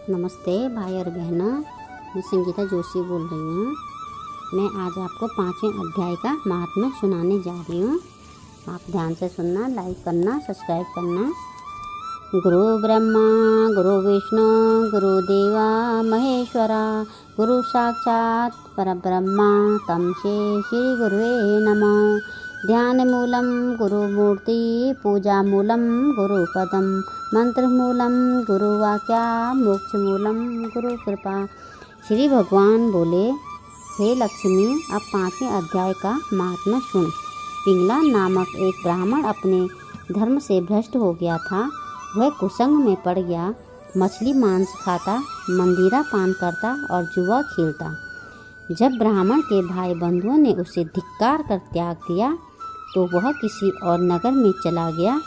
नमस्ते भाई और बहनों, मैं संगीता जोशी बोल रही हूँ। मैं आज आपको 5वें अध्याय का महात्म्य सुनाने जा रही हूँ। आप ध्यान से सुनना, लाइक करना, सब्सक्राइब करना। गुरु ब्रह्मा गुरु विष्णु गुरुदेवा महेश्वरा, गुरु साक्षात् परब्रह्मा तमसे श्री गुरुवे नमः। ध्यानमूलं गुरुमूर्ति, पूजामूलं गुरुपदं, मंत्रमूलं गुरुवाक्या, मोक्षमूलं गुरुकृपा। श्री भगवान बोले, हे लक्ष्मी, अब 5वें अध्याय का महात्म्य सुन। पिंगला नामक एक ब्राह्मण अपने धर्म से भ्रष्ट हो गया था। वह कुसंग में पड़ गया, मछली मांस खाता, मंदिरा पान करता और जुआ खेलता। जब ब्राह्मण के भाई बंधुओं ने उसे धिक्कार कर त्याग दिया तो वह किसी और नगर में चला गया।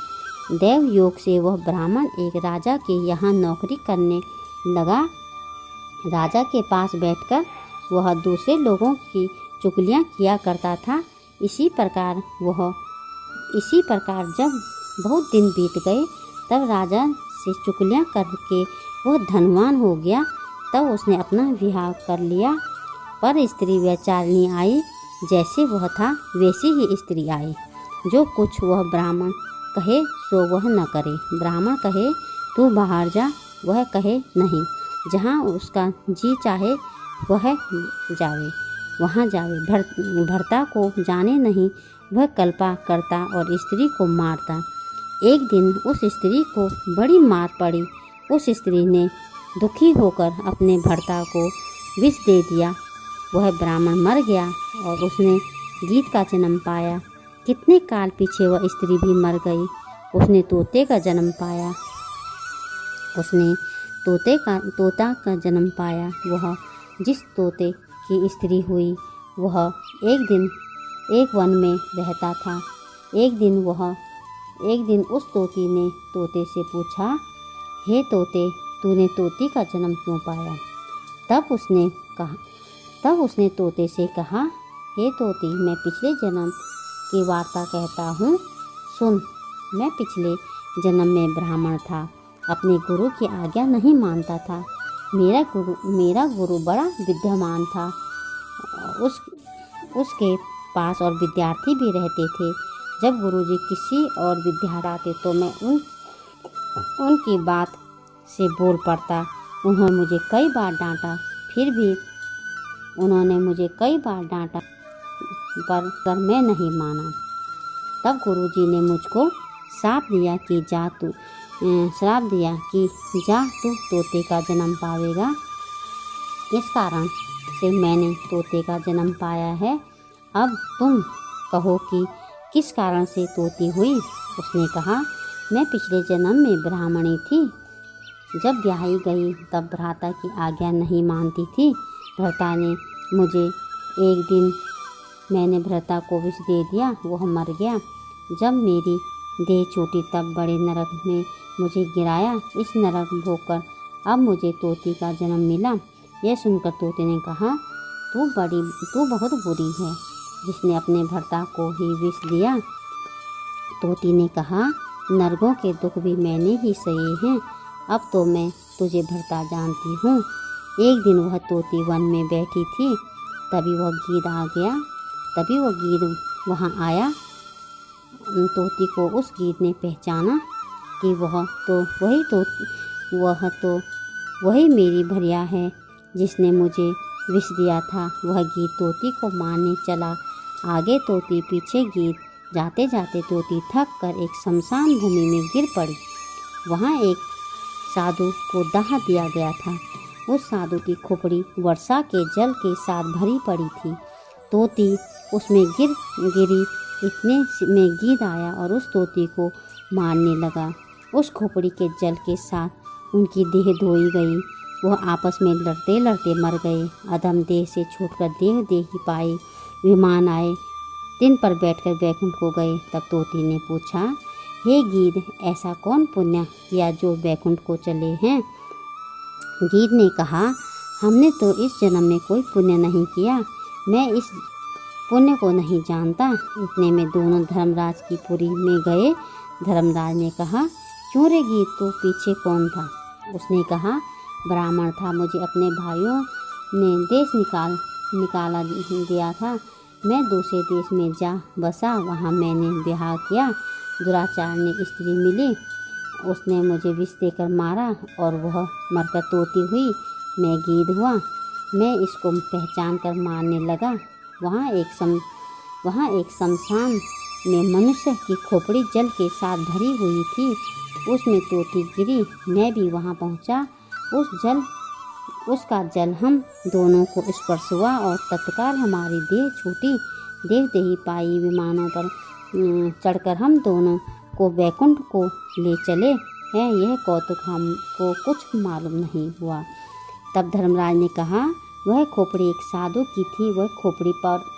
देव योग से वह ब्राह्मण एक राजा के यहाँ नौकरी करने लगा। राजा के पास बैठकर वह दूसरे लोगों की चुगलियाँ किया करता था। इसी प्रकार जब बहुत दिन बीत गए तब राजा से चुगलियाँ करके वह धनवान हो गया। तब उसने अपना विवाह कर लिया। पर स्त्री व्यभिचारिणी आई, जैसे वह था वैसी ही स्त्री आई। जो कुछ वह ब्राह्मण कहे सो वह न करे। ब्राह्मण कहे तू बाहर जा, वह कहे नहीं। जहाँ उसका जी चाहे वह जावे, वहाँ जावे। भर्ता को जाने नहीं वह कल्पा करता और स्त्री को मारता। एक दिन उस स्त्री को बड़ी मार पड़ी। उस स्त्री ने दुखी होकर अपने भर्ता को विष दे दिया। वह ब्राह्मण मर गया और उसने गीत का जन्म पाया। कितने काल पीछे वह स्त्री भी मर गई। उसने तोते का जन्म पाया। तोता का जन्म पाया। वह जिस तोते की स्त्री हुई वह एक दिन एक वन में रहता था। एक दिन उस तोती ने तोते से पूछा, हे तोते, तूने तोती का जन्म क्यों पाया? तब उसने तोते से कहा, हे तोती, मैं पिछले जन्म की वार्ता कहता हूँ, सुन। मैं पिछले जन्म में ब्राह्मण था, अपने गुरु की आज्ञा नहीं मानता था। मेरा गुरु बड़ा विद्वान था। उसके पास और विद्यार्थी भी रहते थे। जब गुरुजी किसी और विद्यार्थी आते तो मैं उनकी बात से बोल पड़ता। उन्होंने मुझे कई बार डांटा, पर मैं नहीं माना। तब गुरुजी ने मुझको श्राप दिया कि जा तू तोते का जन्म पावेगा। इस कारण से मैंने तोते का जन्म पाया है। अब तुम कहो कि किस कारण से तोती हुई? उसने कहा, मैं पिछले जन्म में ब्राह्मणी थी। जब ब्याही गई तब भ्राता की आज्ञा नहीं मानती थी। भ्राता ने मुझे एक दिन मैंने भ्राता को विष दे दिया, वह मर गया। जब मेरी देह छूटी तब बड़े नरक में मुझे गिराया। इस नरक भोगकर अब मुझे तोती का जन्म मिला। यह सुनकर तोते ने कहा, तू बहुत बुरी है, जिसने अपने भर्ता को ही विष दिया। तोती ने कहा, नरकों के दुख भी मैंने ही सहे हैं। अब तो मैं तुझे भर्ता जानती हूँ। एक दिन वह तोती वन में बैठी थी, तभी वह गीद वहाँ आया। तोती को उस गीद ने पहचाना कि वही मेरी भरिया है जिसने मुझे विष दिया था। वह गीद तोती को मारने चला। आगे तोती, पीछे गीद। जाते जाते तोती थक कर एक शमशान भूमि में गिर पड़ी। वहाँ एक साधु को दाह दिया गया था। उस साधु की खोपड़ी वर्षा के जल के साथ भरी पड़ी थी। तोती उसमें गिरी। इतने में गीद आया और उस तोती को मारने लगा। उस खोपड़ी के जल के साथ उनकी देह धोई गई। वह आपस में लड़ते लड़ते मर गए। अधम देह से छूटकर देह पाए। विमान आए, दिन पर बैठकर बैकुंठ को गए। तब तोती ने पूछा, हे गीद, ऐसा कौन पुण्य किया जो बैकुंठ को चले हैं? गीद ने कहा, हमने तो इस जन्म में कोई पुण्य नहीं किया। मैं इस पुण्य को नहीं जानता। इतने में दोनों धर्मराज की पुरी में गए। धर्मराज ने कहा, क्यों रे गीद, तू पीछे कौन था? उसने कहा, ब्राह्मण था। मुझे अपने भाइयों ने देश निकाला दिया था। मैं दूसरे देश में जा बसा। वहाँ मैंने ब्याह किया। दुराचारणी स्त्री मिली, उसने मुझे विष देकर मारा और वह मरकर तोती हुई। मैं गीद हुआ। मैं इसको पहचान कर मारने लगा। वहाँ एक शमशान में मनुष्य की खोपड़ी जल के साथ भरी हुई थी। उसमें तोती गिरी। मैं भी वहाँ पहुँचा। उसका जल हम दोनों को स्पर्श हुआ और तत्काल हमारी देह छूटी। देखते ही पाई विमानों पर चढ़कर हम दोनों को वैकुंठ को ले चले हैं। यह कौतुक हमको कुछ मालूम नहीं हुआ। तब धर्मराज ने कहा, वह खोपड़ी एक साधु की थी। वह खोपड़ी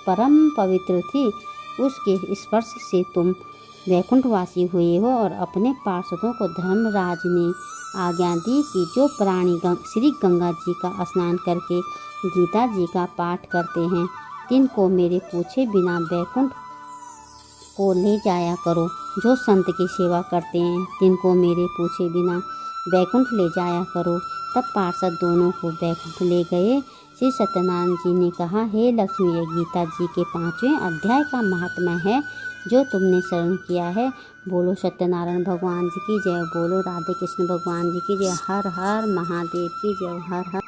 परम पवित्र थी। उसके स्पर्श से तुम वैकुंठवासी हुए हो। और अपने पार्षदों को धर्मराज ने आज्ञा दी कि जो प्राणी श्री गंगा जी का स्नान करके गीता जी का पाठ करते हैं, तिनको मेरे पूछे बिना वैकुंठ को ले जाया करो। जो संत की सेवा करते हैं, तिनको मेरे पूछे बिना वैकुंठ ले जाया करो। तब पार्षद दोनों को वैकुंठ ले गए। श्री सत्यनारायण जी ने कहा, हे लक्ष्मी, यह गीता जी के 5वें अध्याय का महात्मा है जो तुमने श्रवण किया है। बोलो सत्यनारायण भगवान जी की जय। बोलो राधे कृष्ण भगवान जी की जय। हर हर महादेव की जय। हर हर